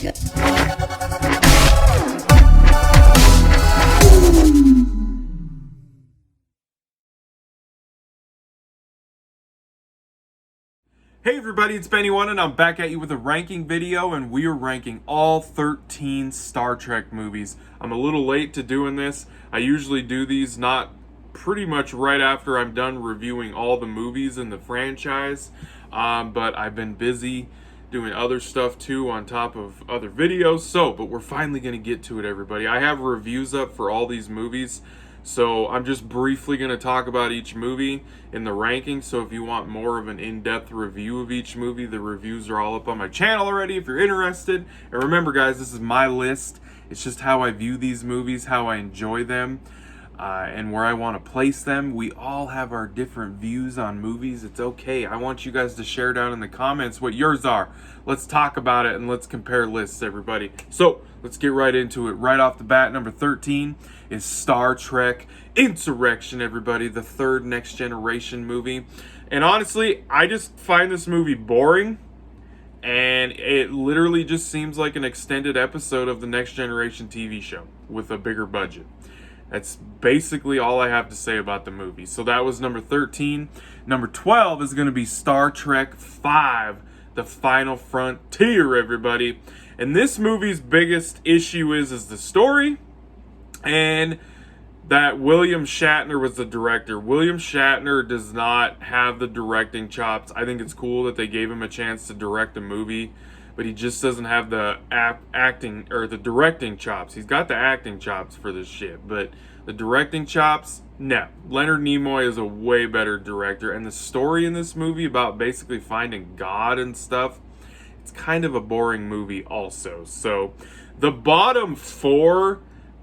Hey everybody, it's Benny1 and I'm back at you with a ranking video, and we are ranking all 13 Star Trek movies. I'm a little late to doing this. I usually do these not pretty much right after I'm done reviewing all the movies in the franchise, but I've been busy doing other stuff too on top of other videos, but we're finally going to get to it, everybody. I have reviews up for all these movies, so I'm just briefly going to talk about each movie in the ranking. So if you want more of an in-depth review of each movie, the reviews are all up on my channel already if you're interested. And remember guys, this is my list. It's just how I view these movies, how I enjoy them, and where I want to place them. We all have our different views on movies. It's okay. I want you guys to share down in the comments what yours are. Let's talk about it and let's compare lists, everybody. So let's get right into it. Right off the bat, number 13 is Star Trek Insurrection, everybody, the third Next Generation movie. And honestly, I just find this movie boring, and it literally just seems like an extended episode of the Next Generation TV show with a bigger budget. That's basically all I have to say about the movie. So that was number 13. Number 12 is going to be Star Trek V, The Final Frontier, everybody. And this movie's biggest issue is the story, and that William Shatner was the director. William Shatner does not have the directing chops. I think it's cool that they gave him a chance to direct a movie, but he just doesn't have the acting or the directing chops. He's got the acting chops for this shit, but the directing chops, no. Leonard Nimoy is a way better director, and the story in this movie about basically finding God and stuff, it's kind of a boring movie also. So the bottom four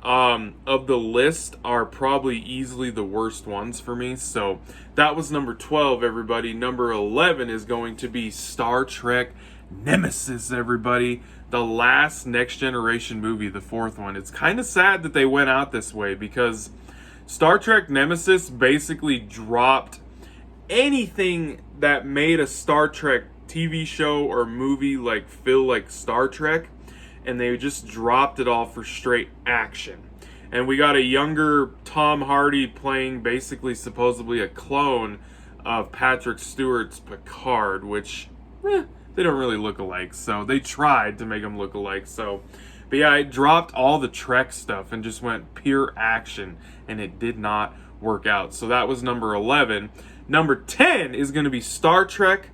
of the list are probably easily the worst ones for me. So that was number 12, everybody. Number 11 is going to be Star Trek Nemesis, everybody. The last Next Generation movie, the fourth one. It's kind of sad that they went out this way, because Star Trek Nemesis basically dropped anything that made a Star Trek TV show or movie like feel like Star Trek, and they just dropped it all for straight action. And we got a younger Tom Hardy playing basically supposedly a clone of Patrick Stewart's Picard, which they don't really look alike, so they tried to make them look alike. So, but yeah, it dropped all the Trek stuff and just went pure action, and it did not work out. So that was number 11. Number 10 is going to be Star Trek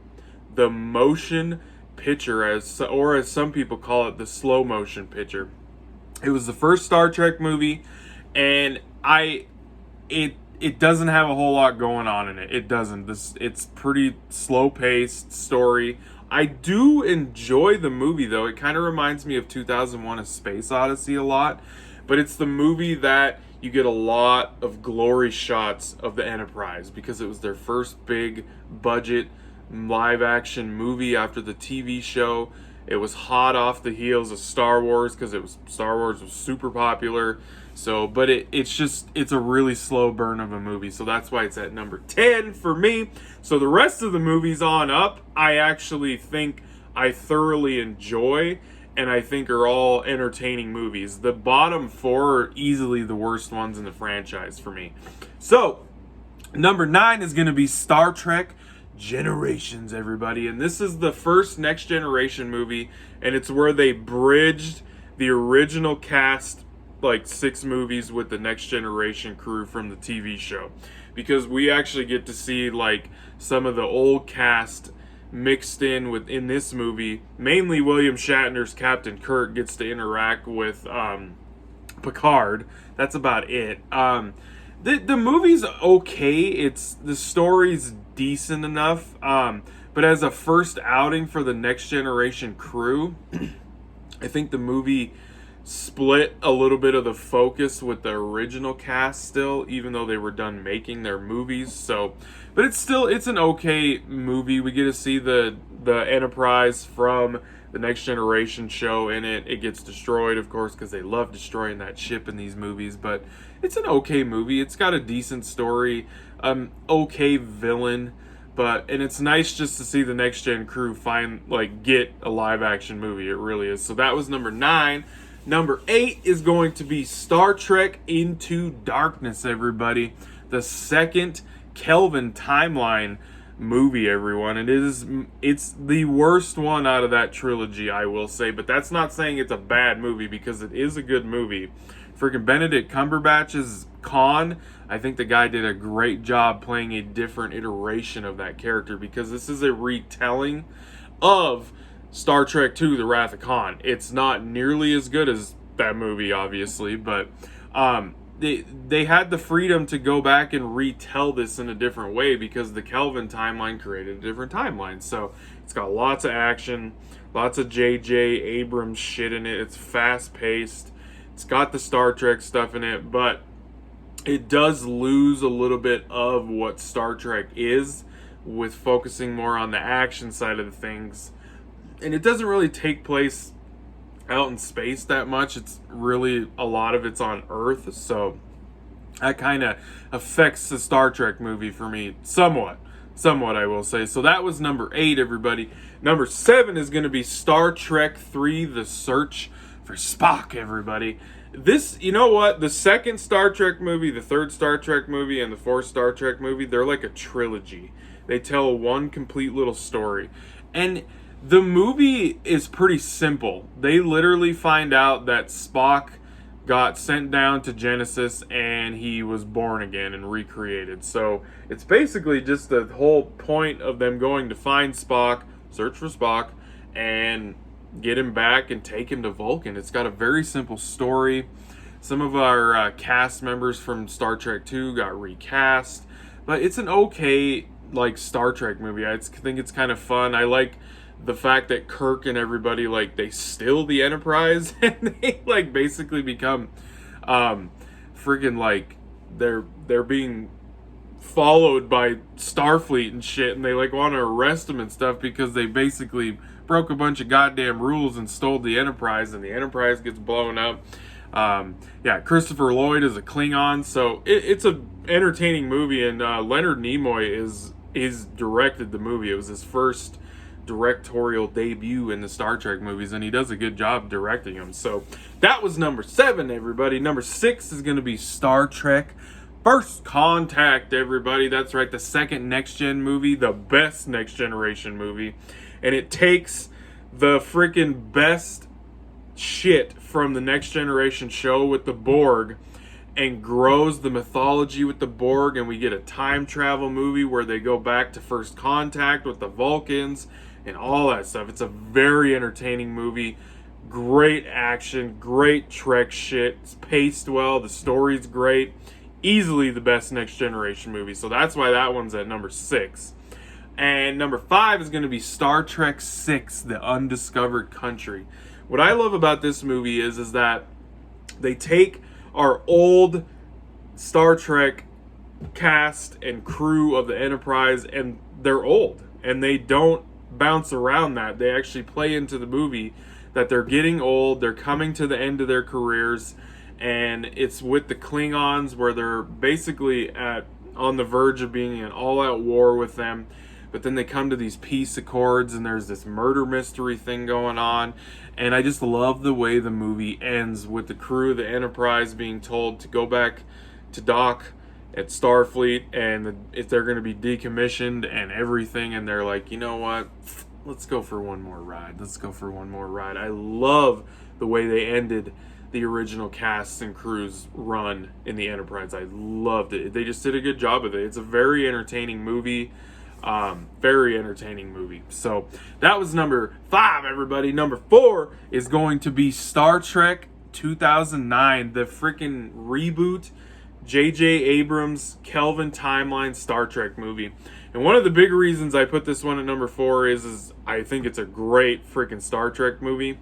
the Motion Picture, or as some people call it, the slow motion picture. It was the first Star Trek movie, and it doesn't have a whole lot going on in it. It doesn't. It's pretty slow paced story. I do enjoy the movie though. It kind of reminds me of 2001: A Space Odyssey a lot, but it's the movie that you get a lot of glory shots of the Enterprise, because it was their first big budget live action movie after the TV show. It was hot off the heels of Star Wars, because Star Wars was super popular. So, but it's a really slow burn of a movie. So that's why it's at number 10 for me. So the rest of the movies on up, I actually think I thoroughly enjoy, and I think are all entertaining movies. The bottom four are easily the worst ones in the franchise for me. So number 9 is going to be Star Trek Generations, everybody. And this is the first Next Generation movie, and it's where they bridged the original cast, like 6 movies, with the Next Generation crew from the TV show, because we actually get to see like some of the old cast mixed in this movie. Mainly William Shatner's Captain Kirk gets to interact with Picard. That's about it. The movie's okay. The story's decent enough, but as a first outing for the Next Generation crew, I think the movie split a little bit of the focus with the original cast still, even though they were done making their movies. So, but it's an okay movie. We get to see the Enterprise from the Next Generation show in it. It gets destroyed, of course, because they love destroying that ship in these movies, but it's an okay movie. It's got a decent story, okay villain, And it's nice just to see the next gen crew get a live action movie. It really is. So that was number 9. Number 8 is going to be Star Trek Into Darkness, everybody. The second Kelvin timeline movie, everyone. It's the worst one out of that trilogy, I will say, but that's not saying it's a bad movie, because it is a good movie. Freaking Benedict Cumberbatch's Khan, I think the guy did a great job playing a different iteration of that character, because this is a retelling of Star Trek II, The Wrath of Khan. It's not nearly as good as that movie, obviously, but they had the freedom to go back and retell this in a different way, because the Kelvin timeline created a different timeline. So it's got lots of action, lots of J.J. Abrams shit in it. It's fast-paced. It's got the Star Trek stuff in it, but it does lose a little bit of what Star Trek is, with focusing more on the action side of the things. And it doesn't really take place out in space that much. It's really, a lot of it's on Earth, so that kind of affects the Star Trek movie for me somewhat, I will say. So that was number 8, everybody. Number 7 is going to be Star Trek 3: The Search for Spock, everybody. This, you know what, the second Star Trek movie, the third Star Trek movie, and the fourth Star Trek movie, they're like a trilogy. They tell one complete little story, and the movie is pretty simple. They literally find out that Spock got sent down to Genesis and he was born again and recreated. So it's basically just the whole point of them going to find Spock, search for Spock, and get him back and take him to Vulcan. It's got a very simple story. Some of our cast members from Star Trek 2 got recast, but it's an okay Star Trek movie. I think it's kind of fun. I like the fact that Kirk and everybody, they steal the Enterprise and they basically become they're being followed by Starfleet and shit, and they want to arrest them and stuff because they basically broke a bunch of goddamn rules and stole the Enterprise, and the Enterprise gets blown up. Christopher Lloyd is a Klingon, so it's a entertaining movie, and Leonard Nimoy is directed the movie. It was his first directorial debut in the Star Trek movies, and he does a good job directing them. So that was number 7, everybody. Number 6 is going to be Star Trek First Contact, everybody. That's right, the second next gen movie, the best next generation movie, and it takes the freaking best shit from the next generation show with the Borg and grows the mythology with the Borg, and we get a time travel movie where they go back to First Contact with the Vulcans and all that stuff. It's a very entertaining movie. Great action, great Trek shit. It's paced well, the story's great. Easily the best next generation movie. So that's why that one's at number 6. And number 5 is going to be Star Trek 6: The Undiscovered Country. What I love about this movie is that they take our old Star Trek cast and crew of the Enterprise, and they're old, and they don't bounce around that. They actually play into the movie that they're getting old, they're coming to the end of their careers, and it's with the Klingons where they're basically on the verge of being in an all-out war with them. But then they come to these peace accords, and there's this murder mystery thing going on. And I just love the way the movie ends with the crew of the Enterprise being told to go back to dock at Starfleet, and if they're going to be decommissioned and everything. And they're like, you know what? Let's go for one more ride. I love the way they ended the original cast and crew's run in the Enterprise. I loved it. They just did a good job of it. It's a very entertaining movie. So that was number 5, everybody. Number 4 is going to be Star Trek 2009, the freaking reboot, J.J. Abrams Kelvin timeline Star Trek movie. And one of the big reasons I put this one at number 4 is I think it's a great freaking Star Trek movie.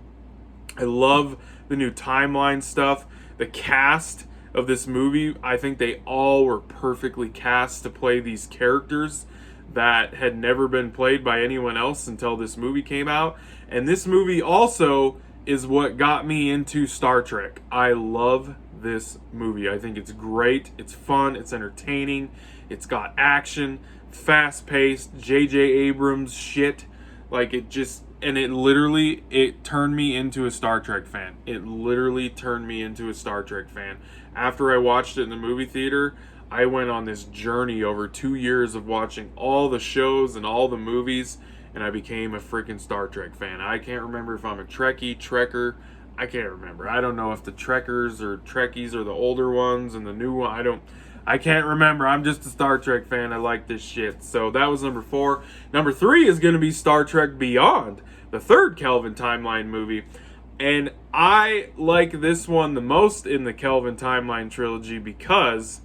I love the new timeline stuff. The cast of this movie, I think they all were perfectly cast to play these characters that had never been played by anyone else until this movie came out. And this movie also is what got me into Star Trek. I love this movie. I think it's great. It's fun. It's entertaining. It's got action. fast-paced J.J. Abrams shit. Like, it turned me into a Star Trek fan. It literally turned me into a Star Trek fan. After I watched it in the movie theater, I went on this journey over 2 years of watching all the shows and all the movies, and I became a freaking Star Trek fan. I can't remember if I'm a Trekkie, Trekker. I can't remember. I don't know if the Trekkers or Trekkies are the older ones and the new one. I can't remember. I'm just a Star Trek fan. I like this shit. So that was number 4. Number 3 is going to be Star Trek Beyond, the third Kelvin Timeline movie. And I like this one the most in the Kelvin Timeline trilogy because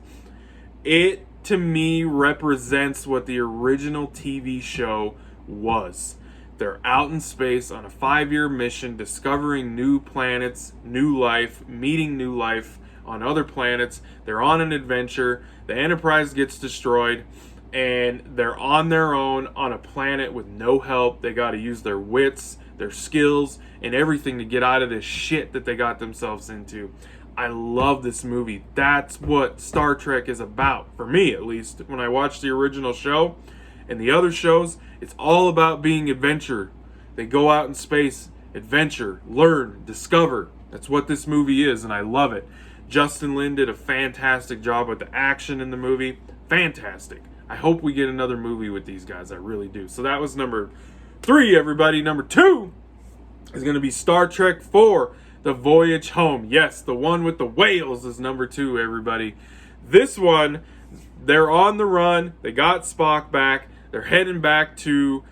it, to me, represents what the original TV show was. They're out in space on a 5-year mission, discovering new planets, new life, meeting new life on other planets. They're on an adventure. The Enterprise gets destroyed, and they're on their own on a planet with no help. They got to use their wits, their skills, and everything to get out of this shit that they got themselves into. I love this movie. That's what Star Trek is about, for me at least. When I watched the original show and the other shows, it's all about being adventure. They go out in space, adventure, learn, discover. That's what this movie is, and I love it. Justin Lin did a fantastic job with the action in the movie. Fantastic. I hope we get another movie with these guys. I really do. So that was number 3, everybody. Number 2 is going to be Star Trek 4, The Voyage Home. Yes, the one with the whales is number 2, everybody. This one, they're on the run. They got Spock back. They're heading back to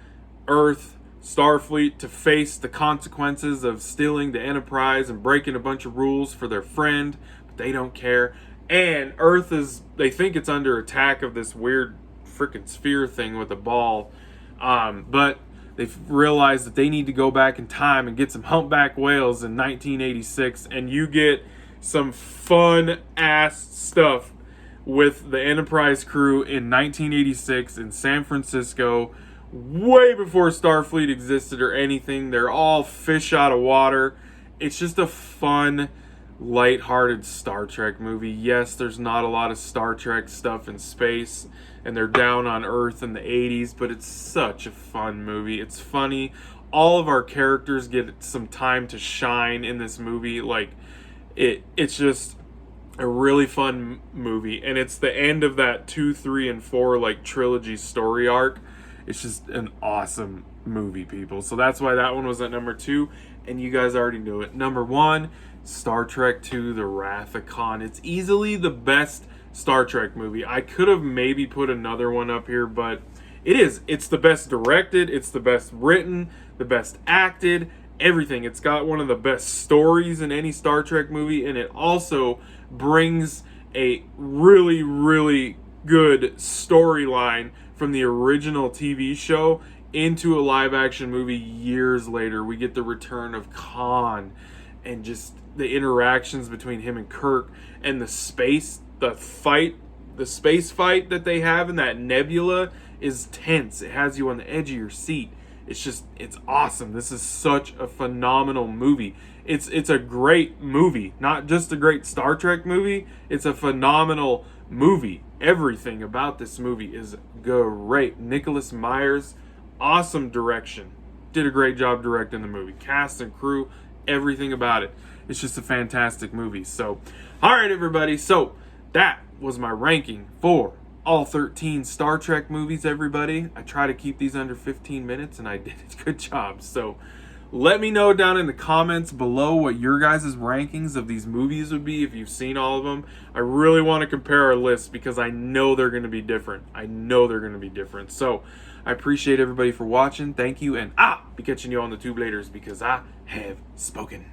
Earth, Starfleet, to face the consequences of stealing the Enterprise and breaking a bunch of rules for their friend. But they don't care. And Earth they think it's under attack of this weird freaking sphere thing with a ball. But they've realized that they need to go back in time and get some humpback whales in 1986. And you get some fun-ass stuff with the Enterprise crew in 1986 in San Francisco, way before Starfleet existed or anything. They're all fish out of water. It's just a fun, lighthearted Star Trek movie. Yes, there's not a lot of Star Trek stuff in space, and they're down on Earth in the 80s, but it's such a fun movie. It's funny. All of our characters get some time to shine in this movie. Like, it's just a really fun movie, and it's the end of that 2, 3, and 4 like trilogy story arc. It's just an awesome movie, people. So that's why that one was at number 2, and you guys already knew it. Number 1, Star Trek II, The Wrath of Khan. It's easily the best Star Trek movie. I could have maybe put another one up here, but it's the best directed, it's the best written, the best acted, everything. It's got one of the best stories in any Star Trek movie, and it also brings a really, really good storyline from the original TV show into a live-action movie years later. We get the return of Khan and just the interactions between him and Kirk and the space fight that they have in that nebula is tense. It has you on the edge of your seat. It's awesome. This is such a phenomenal movie. It's a great movie, not just a great Star Trek movie. It's a phenomenal movie. Everything about this movie is great. Nicholas Myers, awesome direction. Did a great job directing the movie. Cast and crew, everything about it. It's just a fantastic movie. So, all right, everybody. So, that was my ranking for all 13 Star Trek movies, everybody. I try to keep these under 15 minutes, and I did a good job. So, let me know down in the comments below what your guys' rankings of these movies would be if you've seen all of them. I really want to compare our lists because I know they're going to be different. So, I appreciate everybody for watching. Thank you, and be catching you on the tube laters because I have spoken.